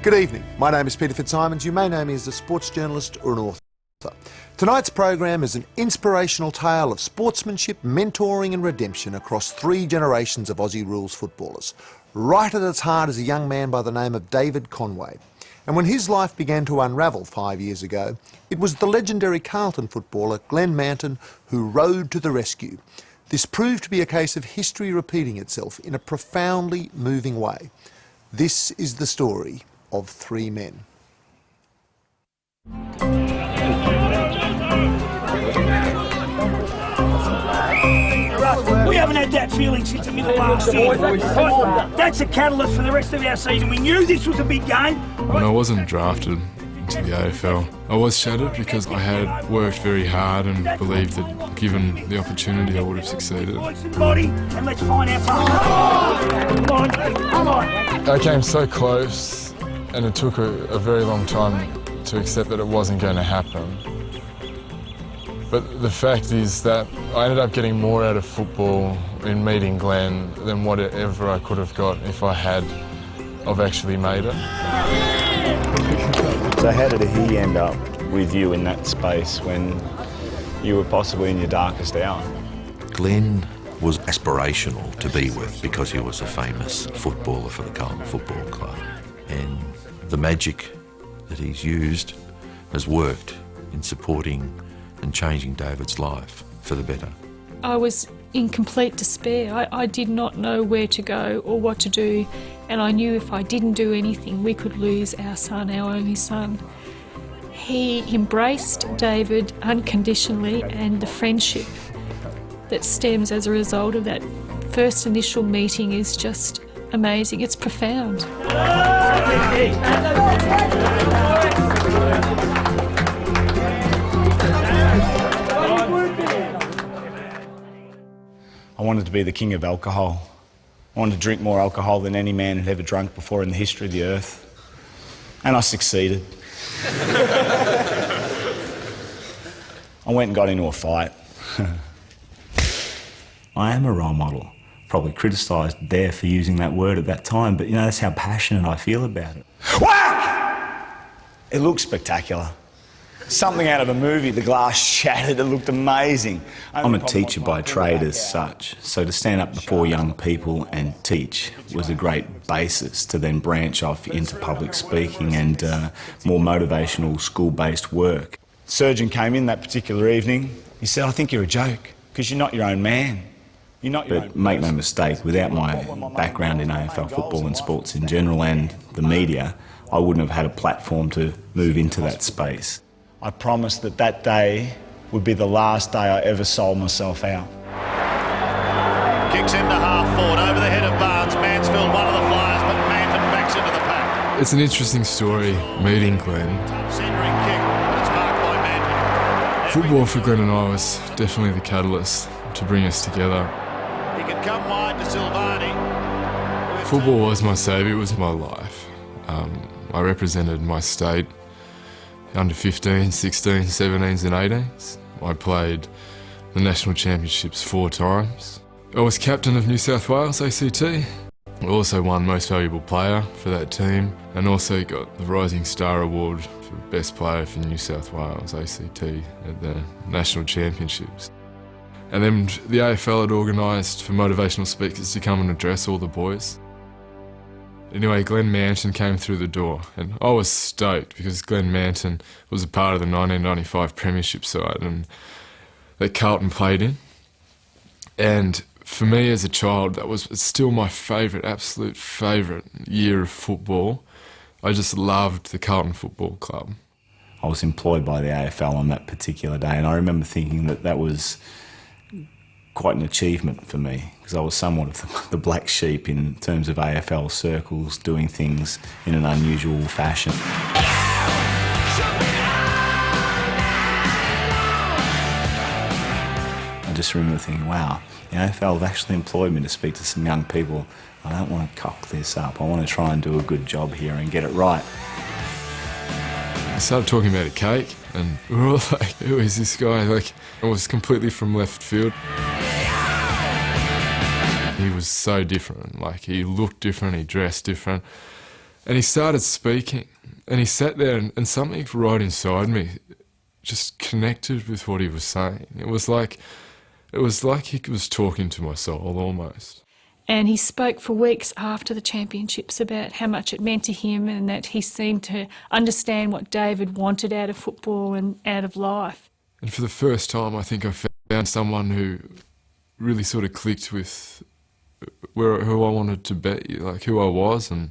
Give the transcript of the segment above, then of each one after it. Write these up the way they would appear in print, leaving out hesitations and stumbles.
Good evening. My name is Peter Fitzsimons. You may know me as a sports journalist or an author. Tonight's program is an inspirational tale of sportsmanship, mentoring and redemption across 3 generations of Aussie rules footballers. Right at its heart is a young man by the name of David Conway. And when his life began to unravel 5 years ago, it was the legendary Carlton footballer Glenn Manton who rode to the rescue. This proved to be a case of history repeating itself in a profoundly moving way. This is the story of 3 men. We haven't had that feeling since the middle of last year. That's a catalyst for the rest of our season. We knew this was a big game. When I wasn't drafted into the AFL, I was shattered because I had worked very hard and believed that given the opportunity I would have succeeded. And let's find our partner. Come on. I came so close and it took a very long time to accept that it wasn't going to happen. But the fact is that I ended up getting more out of football in meeting Glenn than whatever I could have got if I had of actually made it. So how did he end up with you in that space when you were possibly in your darkest hour? Glenn was aspirational to be with because he was a famous footballer for the Carlton Football Club. And the magic that he's used has worked in supporting and changing David's life for the better. I was in complete despair. I did not know where to go or what to do, and I knew if I didn't do anything, we could lose our son, our only son. He embraced David unconditionally, and the friendship that stems as a result of that first initial meeting is just amazing. It's profound. I wanted to be the king of alcohol. I wanted to drink more alcohol than any man had ever drunk before in the history of the earth. And I succeeded. I went and got into a fight. I am a role model. Probably criticised there for using that word at that time, but you know, that's how passionate I feel about it. Whack! It looked spectacular. Something out of a movie, the glass shattered, it looked amazing. I'm a teacher by trade as such, so to stand up before young people and teach was a great basis to then branch off into public speaking and more motivational school-based work. Surgeon came in that particular evening, he said, I think you're a joke, because you're not your own man. But make no mistake, without my background in AFL football and sports in general and the media, I wouldn't have had a platform to move into that space. I promised that that day would be the last day I ever sold myself out. Kicks into half forward, over the head of Barnes. Mansfield, one of the flyers, but Manton backs into the pack. It's an interesting story, meeting Glenn. Centering kick, but it's marked by Manton. Football for Glenn and I was definitely the catalyst to bring us together. He can come wide to Silvani. Football was my saviour, it was my life. I represented my state under 15s, 16s, 17s and 18s. I played the national championships 4 times. I was captain of New South Wales ACT. I also won most valuable player for that team and also got the Rising Star Award for best player for New South Wales ACT at the national championships. And then the AFL had organised for motivational speakers to come and address all the boys. Anyway, Glenn Manton came through the door and I was stoked because Glenn Manton was a part of the 1995 Premiership side and that Carlton played in. And for me as a child, that was still my favourite, absolute favourite year of football. I just loved the Carlton Football Club. I was employed by the AFL on that particular day and I remember thinking that that was quite an achievement for me because I was somewhat of the black sheep in terms of AFL circles, doing things in an unusual fashion. I just remember thinking, wow, the AFL have actually employed me to speak to some young people. I don't want to cock this up. I want to try and do a good job here and get it right. I started talking about a cake and we were all like, who is this guy? Like, it was completely from left field. He was so different, like he looked different, he dressed different. And he started speaking, and he sat there, and something right inside me just connected with what he was saying. It was like he was talking to my soul almost. And he spoke for weeks after the championships about how much it meant to him and that he seemed to understand what David wanted out of football and out of life. And for the first time, I think I found someone who really sort of clicked with who I wanted to be, like who I was, and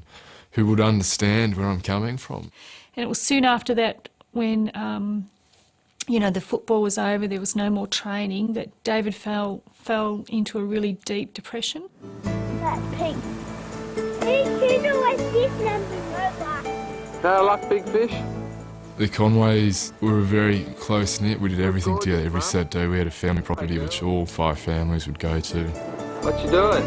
who would understand where I'm coming from. And it was soon after that when, the football was over, there was no more training, that David fell into a really deep depression. That pink. Who's always this number? I like big fish. The Conways were very close-knit. We did everything together. Every Saturday we had a family property which all 5 families would go to. What you doing?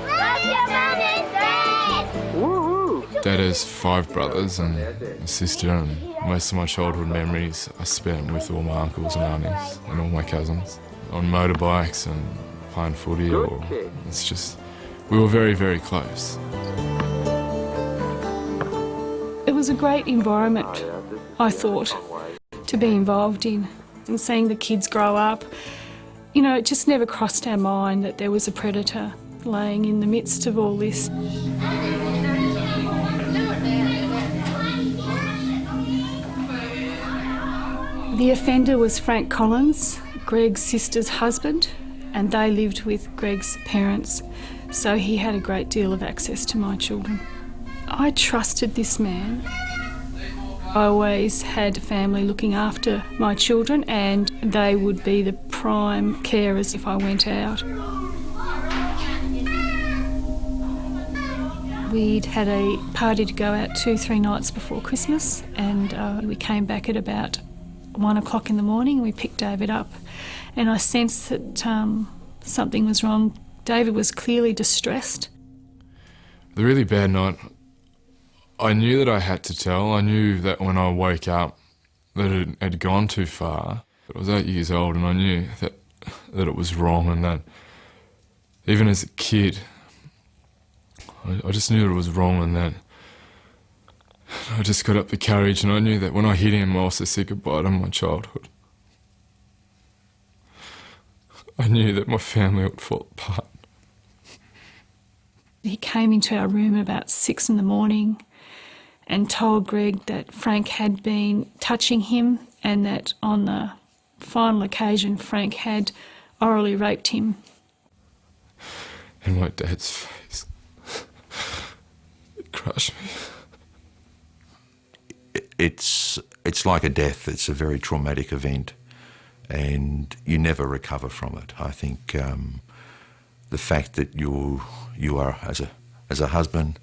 Love your mum and dad! Woohoo! Dad has 5 brothers and a sister, and most of my childhood memories I spent with all my uncles and aunties and all my cousins on motorbikes and playing footy. It's just, we were very, very close. It was a great environment, I thought, to be involved in, and seeing the kids grow up. You know, it just never crossed our mind that there was a predator laying in the midst of all this. The offender was Frank Collins, Greg's sister's husband, and they lived with Greg's parents, so he had a great deal of access to my children. I trusted this man. I always had family looking after my children, and they would be the prime carers if I went out. We'd had a party to go out 2-3 nights before Christmas, and we came back at about 1 o'clock in the morning. We picked David up, and I sensed that something was wrong. David was clearly distressed. The really bad night, I knew that I had to tell. I knew that when I woke up that it had gone too far. I was 8 years old, and I knew that it was wrong, and that even as a kid, I just knew that it was wrong, and that I just got up the courage, and I knew that when I hit him, I also said goodbye to my childhood. I knew that my family would fall apart. He came into our room at about 6 in the morning and told Greg that Frank had been touching him, and that on the final occasion Frank had orally raped him. And my dad's face, it crushed me. It's like a death. It's a very traumatic event, and you never recover from it. I think the fact that you are as a husband,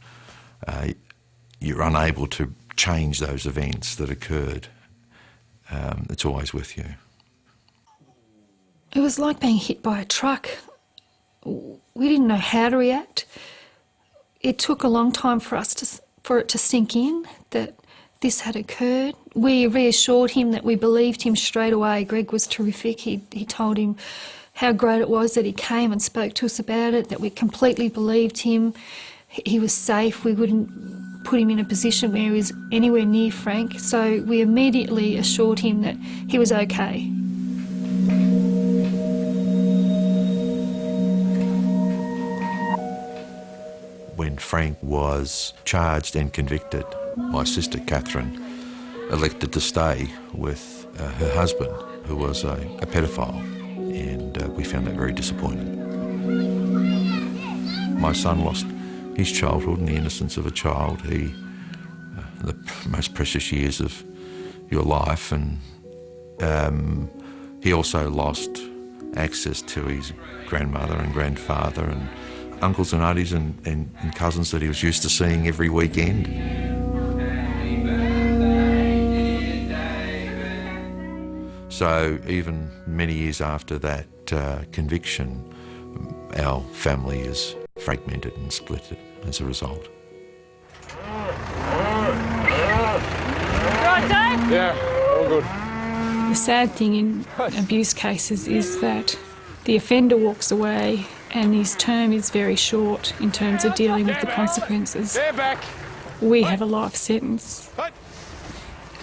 you're unable to change those events that occurred. It's always with you. It was like being hit by a truck. We didn't know how to react. It took a long time for it to sink in that this had occurred. We reassured him that we believed him straight away. Greg was terrific. He told him how great it was that he came and spoke to us about it, that we completely believed him. He was safe. We wouldn't put him in a position where he was anywhere near Frank. So we immediately assured him that he was okay. When Frank was charged and convicted, my sister Catherine elected to stay with her husband, who was a paedophile, and we found that very disappointing. My son lost his childhood and the innocence of a child, the most precious years of your life, and he also lost access to his grandmother and grandfather and uncles and aunties and cousins that he was used to seeing every weekend. So even many years after that conviction, our family is fragmented and split as a result. Right, Dave? Yeah, all good. The sad thing in abuse cases is that the offender walks away and his term is very short in terms of dealing with the consequences. They're back. we have a life sentence.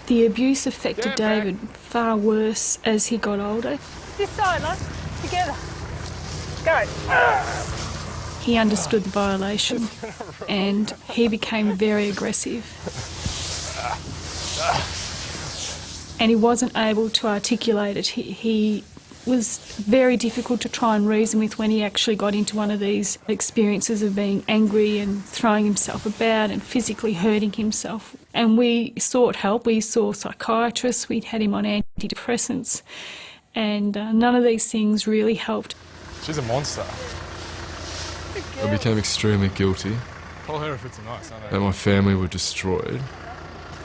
The abuse affected David far worse as he got older. This side, love. Together. Go. He understood the violation and he became very aggressive. And he wasn't able to articulate it. He was very difficult to try and reason with when he actually got into one of these experiences of being angry and throwing himself about and physically hurting himself. And we sought help. We saw psychiatrists. We'd had him on antidepressants. And none of these things really helped. She's a monster. I became extremely guilty that my family were destroyed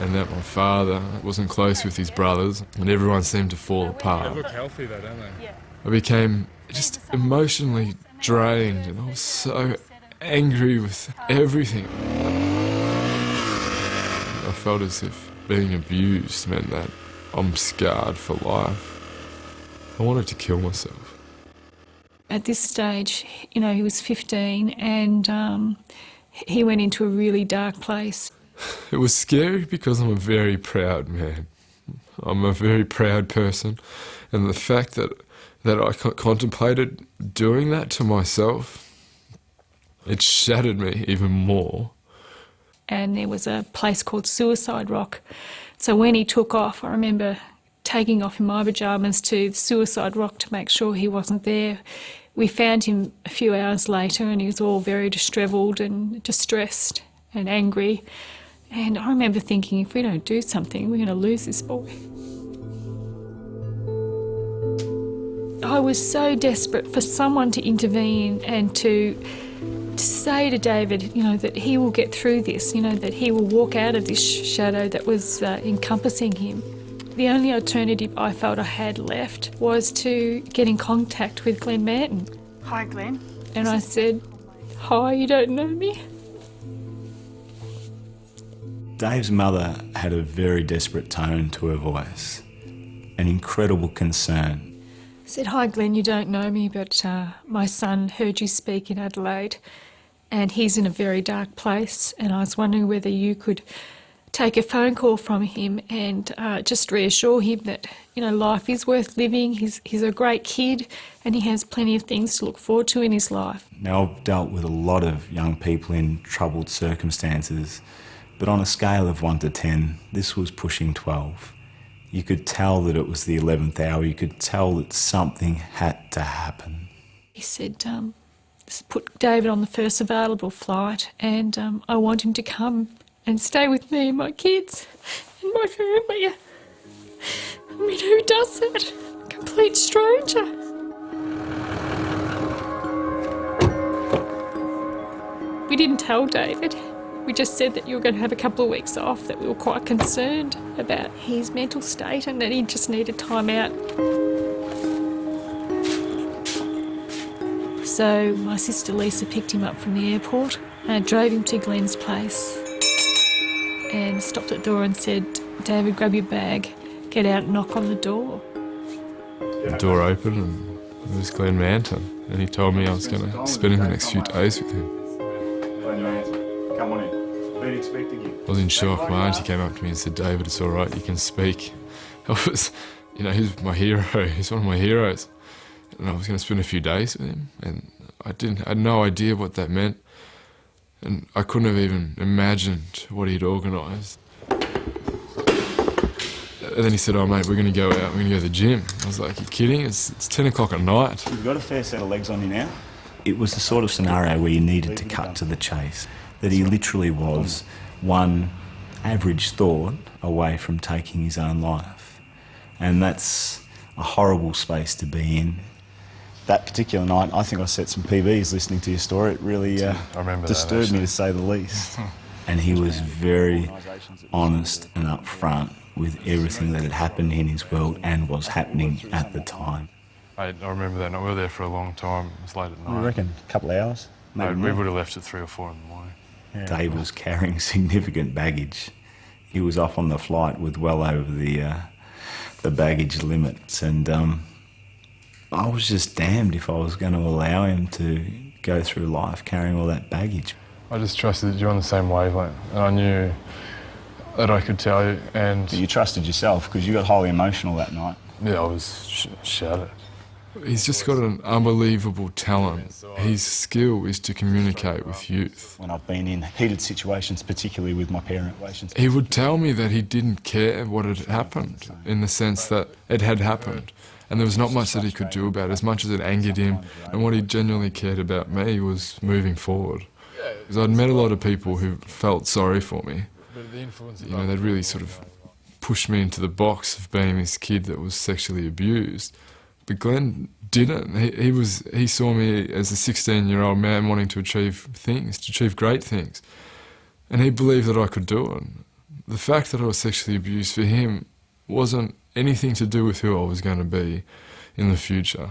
and that my father wasn't close with his brothers and everyone seemed to fall apart. They look healthy though, don't they? Yeah. I became just emotionally drained and I was so angry with everything. I felt as if being abused meant that I'm scarred for life. I wanted to kill myself. At this stage, you know, he was 15 and he went into a really dark place. It was scary because I'm a very proud man. I'm a very proud person, and the fact that I contemplated doing that to myself, it shattered me even more. And there was a place called Suicide Rock. So when he took off, I remember taking off in my pyjamas to Suicide Rock to make sure he wasn't there. We found him a few hours later and he was all very distreveled and distressed and angry. And I remember thinking, if we don't do something, we're going to lose this boy. I was so desperate for someone to intervene and to say to David, you know, that he will get through this, you know, that he will walk out of this shadow that was encompassing him. The only alternative I felt I had left was to get in contact with Glenn Manton. Hi, Glenn. And I said, hi, you don't know me? Dave's mother had a very desperate tone to her voice, an incredible concern. I said, hi, Glenn, you don't know me, but my son heard you speak in Adelaide and he's in a very dark place and I was wondering whether you could take a phone call from him and just reassure him that, you know, life is worth living. He's a great kid and he has plenty of things to look forward to in his life. Now, I've dealt with a lot of young people in troubled circumstances, but on a scale of 1 to 10, this was pushing 12. You could tell that it was the 11th hour. You could tell that something had to happen. He said, put David on the first available flight and I want him to come and stay with me and my kids and my family. I mean, who does that? A complete stranger. We didn't tell David. We just said that you were going to have a couple of weeks off, that we were quite concerned about his mental state and that he just needed time out. So my sister Lisa picked him up from the airport and drove him to Glenn's place and stopped at the door and said, David, grab your bag, get out and knock on the door. The door opened and it was Glenn Manton and he told me I was going to spend the next few days with him. Glenn Manton, come on in. Been expecting you. I was in shock. My auntie came up to me and said, David, it's all right, you can speak. I was, you know, he's my hero, he's one of my heroes. And I was going to spend a few days with him and I had no idea what that meant. And I couldn't have even imagined what he'd organised. And then he said, oh mate, we're going to go out, we're going to go to the gym. I was like, you kidding? It's 10 o'clock at night. You've got a fair set of legs on you now. It was the sort of scenario where you needed to cut to the chase, that he literally was one average thought away from taking his own life. And that's a horrible space to be in. That particular night, I think I set some PBs listening to your story. It really disturbed me, to say the least. And he was very honest and upfront with everything that had happened in his world and was happening at the time. I remember that night. We were there for a long time. It was late at night. I reckon a couple of hours? No, we would have left at 3 or 4 in the morning. Yeah. Dave was carrying significant baggage. He was off on the flight with well over the baggage limits, and I was just damned if I was going to allow him to go through life carrying all that baggage. I just trusted that you're on the same wavelength, and I knew that I could tell you. And You trusted yourself because you got highly emotional that night. yeah, I was shattered. He's just got an unbelievable talent. His skill is to communicate with youth. When I've been in heated situations, particularly with my parent relations. He would tell me that he didn't care what had happened, in the sense that it had happened. And there was not much that he could do about it, as much as it angered him. And what he genuinely cared about me was moving forward. Because I'd met a lot of people who felt sorry for me. You know, they'd really sort of pushed me into the box of being this kid that was sexually abused. But Glenn didn't. He saw me as a 16-year-old man wanting to achieve things, to achieve great things. And he believed that I could do it. The fact that I was sexually abused for him wasn't anything to do with who I was going to be in the future.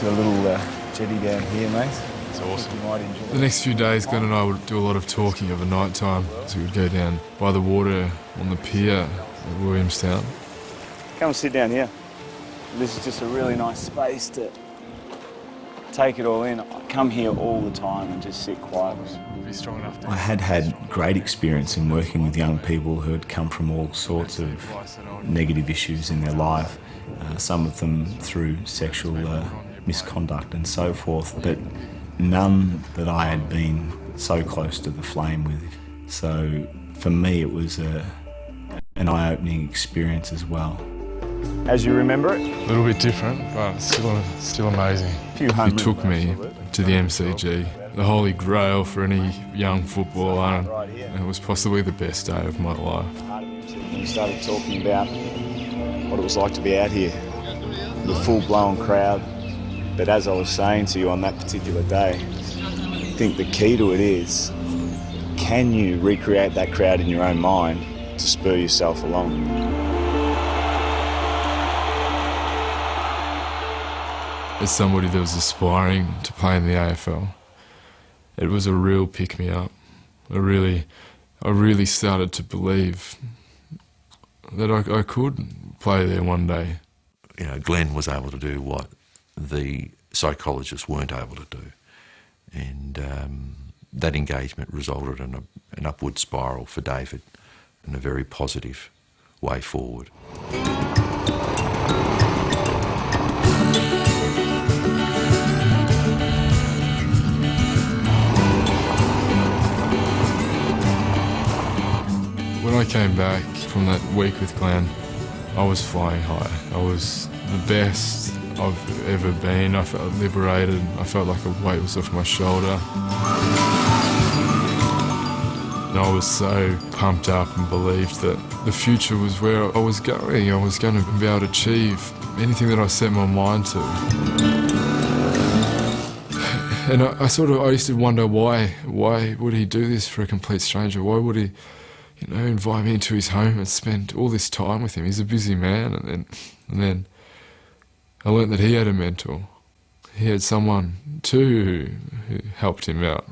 There's a little jetty down here, mate. It's awesome. You might enjoy The next few days, Glenn and I would do a lot of talking over night time, as we would go down by the water on the pier at Williamstown. Come and sit down here. This is just a really nice space to take it all in. I come here all the time and just sit quietly. Be strong enough to... I had great experience in working with young people who had come from all sorts of negative issues in their life, some of them through sexual misconduct and so forth, but none that I had been so close to the flame with. So for me it was an eye-opening experience as well. As you remember it? A little bit different, but still amazing. He took me to the MCG, the holy grail for any young footballer, and it was possibly the best day of my life. You started talking about what it was like to be out here, the full-blown crowd. But as I was saying to you on that particular day, I think the key to it is, can you recreate that crowd in your own mind to spur yourself along? As somebody that was aspiring to play in the AFL, it was a real pick-me-up. I really started to believe that I could play there one day. You know, Glenn was able to do what the psychologists weren't able to do. And that engagement resulted in an upward spiral for David in a very positive way forward. When I came back from that week with Glenn, I was flying high. I was the best I've ever been. I felt liberated. I felt like a weight was off my shoulder. And I was so pumped up and believed that the future was where I was going. I was going to be able to achieve anything that I set my mind to. And I used to wonder why would he do this for a complete stranger? Why would he, invite me into his home and spend all this time with him? He's a busy man. And then I learnt that he had a mentor. He had someone too who helped him out.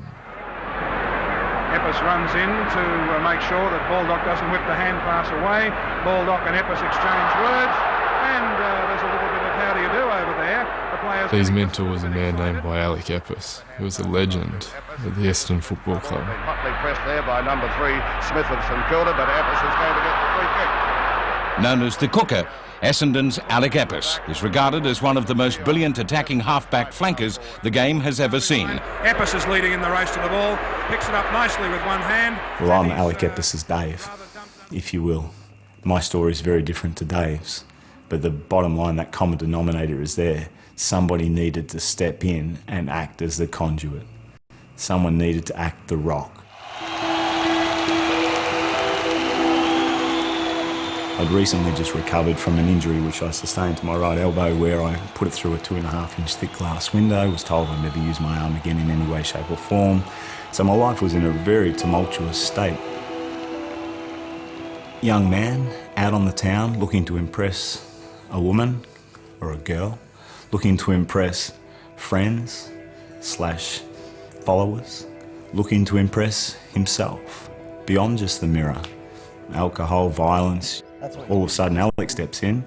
Epps runs in to make sure that Baldock doesn't whip the hand pass away. Baldock and Epps exchange words, and there's a little bit of how do you do over there. The players. His mentor was a man named by Alec Epps, who was a legend at the Essendon Football Club. Hotly pressed there by number 3, Smith of St Kilda, but Epps is going to get the free kick. Known as the Cooker, Essendon's Alec Epps is regarded as one of the most brilliant attacking half-back flankers the game has ever seen. Epps is leading in the race to the ball, picks it up nicely with one hand. Well, I'm Alec Epps' Dave, if you will. My story is very different to Dave's, but the bottom line, that common denominator is there. Somebody needed to step in and act as the conduit. Someone needed to act the rock. I'd recently just recovered from an injury which I sustained to my right elbow, where I put it through a 2.5-inch thick glass window, was told I'd never use my arm again in any way, shape or form. So my life was in a very tumultuous state. Young man, out on the town, looking to impress a woman or a girl, looking to impress friends/followers, looking to impress himself, beyond just the mirror. Alcohol, violence. All of a sudden, Alex steps in,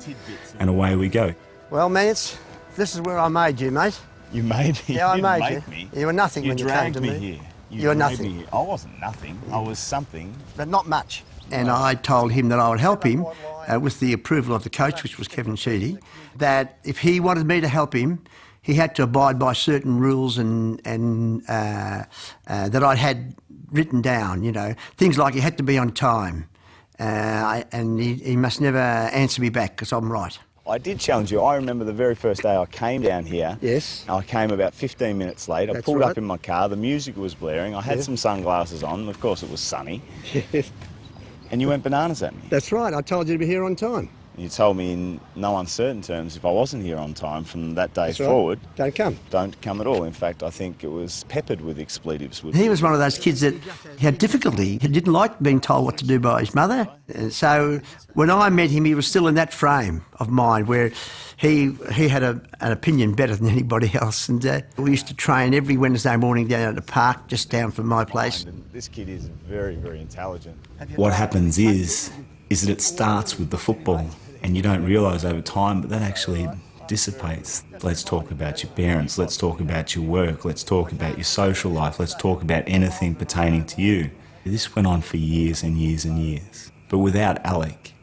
and away we go. Well, Mance, this is where I made you, mate. You made me. Yeah, I you made didn't you. make me. You were nothing when you came dragged to me me. here. You were dragged nothing. me here. I wasn't nothing. I was something. But not much. And I told him that I would help him with the approval of the coach, which was Kevin Sheedy, that if he wanted me to help him, he had to abide by certain rules and that I had written down, you know. Things like he had to be on time and he must never answer me back because I'm right. I did challenge you. I remember the very first day I came down here. Yes. I came about 15 minutes late. I pulled up in my car. The music was blaring. I had some sunglasses on. Of course, it was sunny. Yes. And you went bananas at me. That's right. I told you to be here on time. You told me in no uncertain terms if I wasn't here on time from that day forward... Don't come. Don't come at all. In fact, I think it was peppered with expletives. He was one of those kids that had difficulty. He didn't like being told what to do by his mother. So when I met him, he was still in that frame of mind where he had an opinion better than anybody else. And we used to train every Wednesday morning down at the park, just down from my place. This kid is very, very intelligent. What happens is that it starts with the football. And you don't realise over time, but that actually dissipates. Let's talk about your parents, let's talk about your work, let's talk about your social life, let's talk about anything pertaining to you. This went on for years and years and years. But without Alec,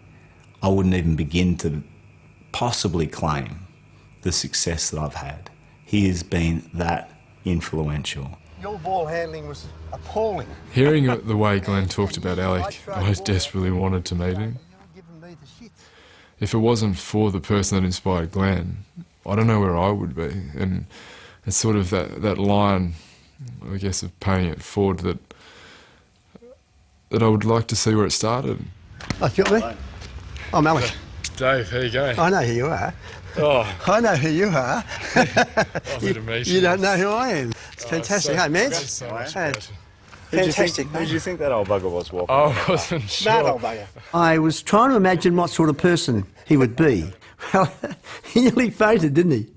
I wouldn't even begin to possibly claim the success that I've had. He has been that influential. Your ball handling was appalling. Hearing the way Glenn talked about Alec, I desperately wanted to meet him. If it wasn't for the person that inspired Glenn, I don't know where I would be. And it's sort of that line, I guess, of paying it forward that I would like to see where it started. Oh, you got me? I'm Alec. Dave, how you going? I know who you are. Oh. I know who you are. Lovely to meet you. You don't know who I am. It's fantastic. Hey, man. Fantastic. Who did you think that old bugger was walking? I wasn't sure. That old bugger. I was trying to imagine what sort of person he would be. Well, he nearly fainted, didn't he?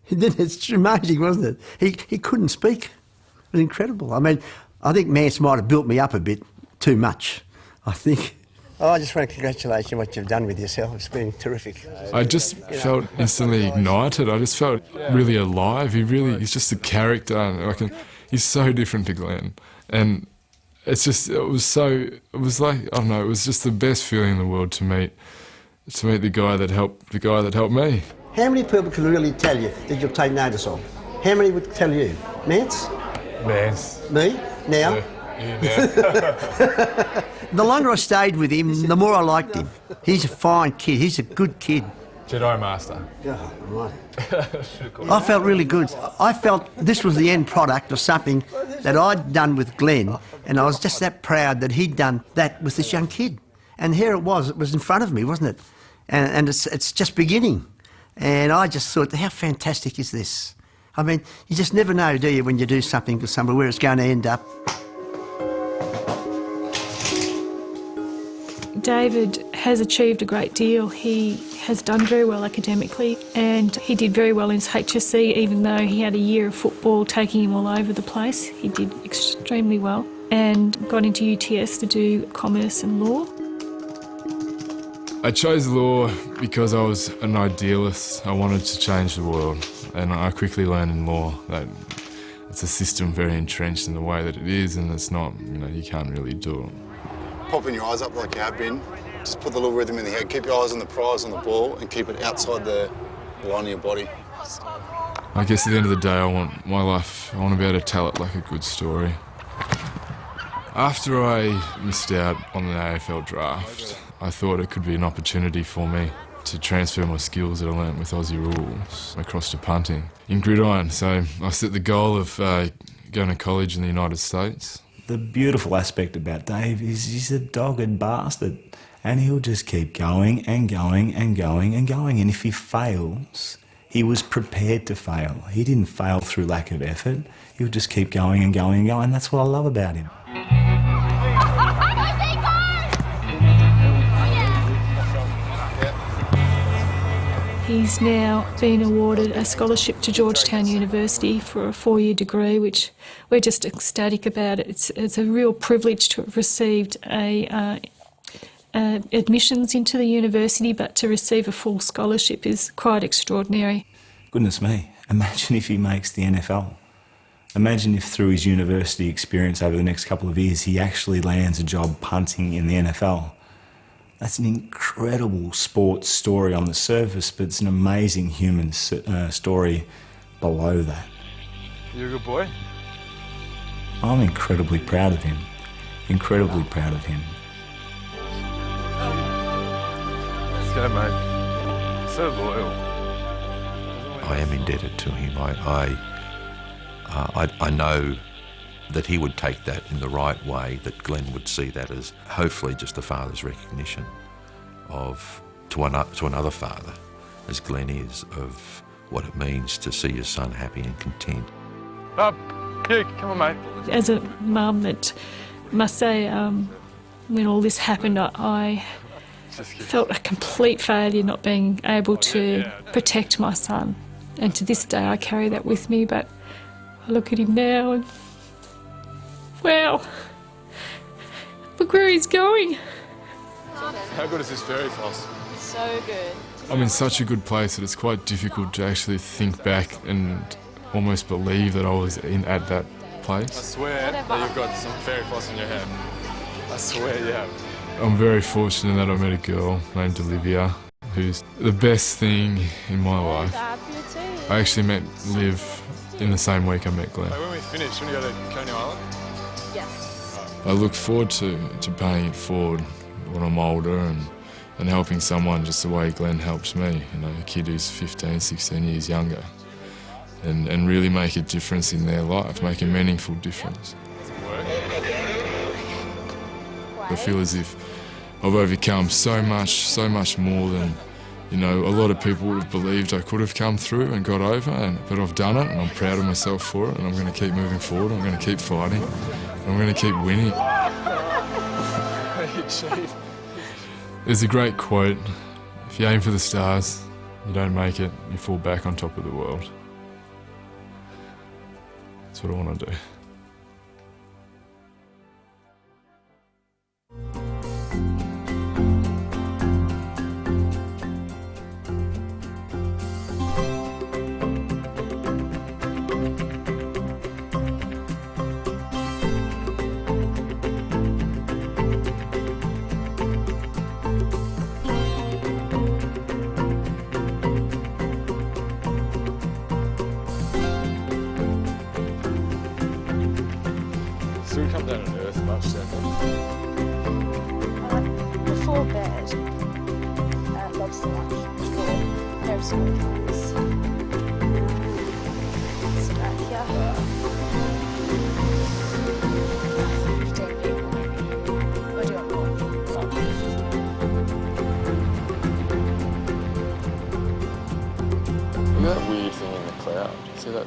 He did. It's amazing, wasn't it? He couldn't speak. It was incredible. I mean, I think Mance might have built me up a bit too much, I think. Oh, I just want to congratulate you on what you've done with yourself. It's been terrific. I just felt instantly ignited. I just felt really alive. He's just a character. And he's so different to Glenn. And it was like, I don't know, it was just the best feeling in the world to meet the guy that helped me. How many people can really tell you that you'll take notice of? How many would tell you? Mance? Mance. Me? Now? Yeah. The longer I stayed with him, the more I liked him. He's a fine kid. He's a good kid. Jedi Master. Yeah, right. I felt really good. I felt this was the end product of something that I'd done with Glenn, and I was just that proud that he'd done that with this young kid. And here it was in front of me, wasn't it? And it's just beginning. And I just thought, how fantastic is this? I mean, you just never know, do you, when you do something with somebody, where it's going to end up. David has achieved a great deal. He has done very well academically and he did very well in his HSC, even though he had a year of football taking him all over the place. He did extremely well and got into UTS to do commerce and law. I chose law because I was an idealist. I wanted to change the world, and I quickly learned in law that it's a system very entrenched in the way that it is, and it's not, you can't really do it. Popping your eyes up like you have been, just put the little rhythm in the head, keep your eyes on the prize, on the ball, and keep it outside the line of your body. I guess at the end of the day, I want to be able to tell it like a good story. After I missed out on the AFL draft, I thought it could be an opportunity for me to transfer my skills that I learnt with Aussie rules across to punting in gridiron. So I set the goal of going to college in the United States. The beautiful aspect about Dave is he's a dogged bastard, and he'll just keep going and going and going and going. And if he fails, he was prepared to fail. He didn't fail through lack of effort. He'll just keep going and going and going. That's what I love about him. He's now been awarded a scholarship to Georgetown University for a 4-year degree, which we're just ecstatic about. It's a real privilege to have received admissions into the university, but to receive a full scholarship is quite extraordinary. Goodness me. Imagine if he makes the NFL. Imagine if through his university experience over the next couple of years he actually lands a job punting in the NFL. That's an incredible sports story on the surface, but it's an amazing human story below that. You a good boy? I'm incredibly proud of him. Incredibly proud of him. Let's go, mate. So loyal. I am indebted to him. I know that he would take that in the right way, that Glenn would see that as hopefully just a father's recognition to another father, as Glenn is, of what it means to see your son happy and content. Hugh, come on, mate. As a mum, that must say, when all this happened, I felt a complete failure not being able to protect my son. And to this day I carry that with me, but I look at him now and, wow, look where he's going. How good is this fairy floss? So good. I'm in such a good place that it's quite difficult to actually think back and almost believe that I was at that place. I swear that you've got some fairy floss in your hair. I swear you have. I'm very fortunate that I met a girl named Olivia, who's the best thing in my life. I actually met Liv in the same week I met Glenn. When we finish, when you go to Coney Island? Yes. I look forward to paying it forward when I'm older and helping someone just the way Glenn helps me, you know, a kid who's 15, 16 years younger, and really make a difference in their life, make a meaningful difference. I feel as if I've overcome so much more than, you know, a lot of people would have believed I could have come through and got over, but I've done it and I'm proud of myself for it, and I'm going to keep moving forward, I'm going to keep fighting, and I'm going to keep winning. There's a great quote, if you aim for the stars, you don't make it, you fall back on top of the world. That's what I want to do. So we come down to earth much, Before bed, legs to lunch. Before, no school plans. So back here. 15 people maybe. Or do you want more? Look at that weird thing in the cloud. See that?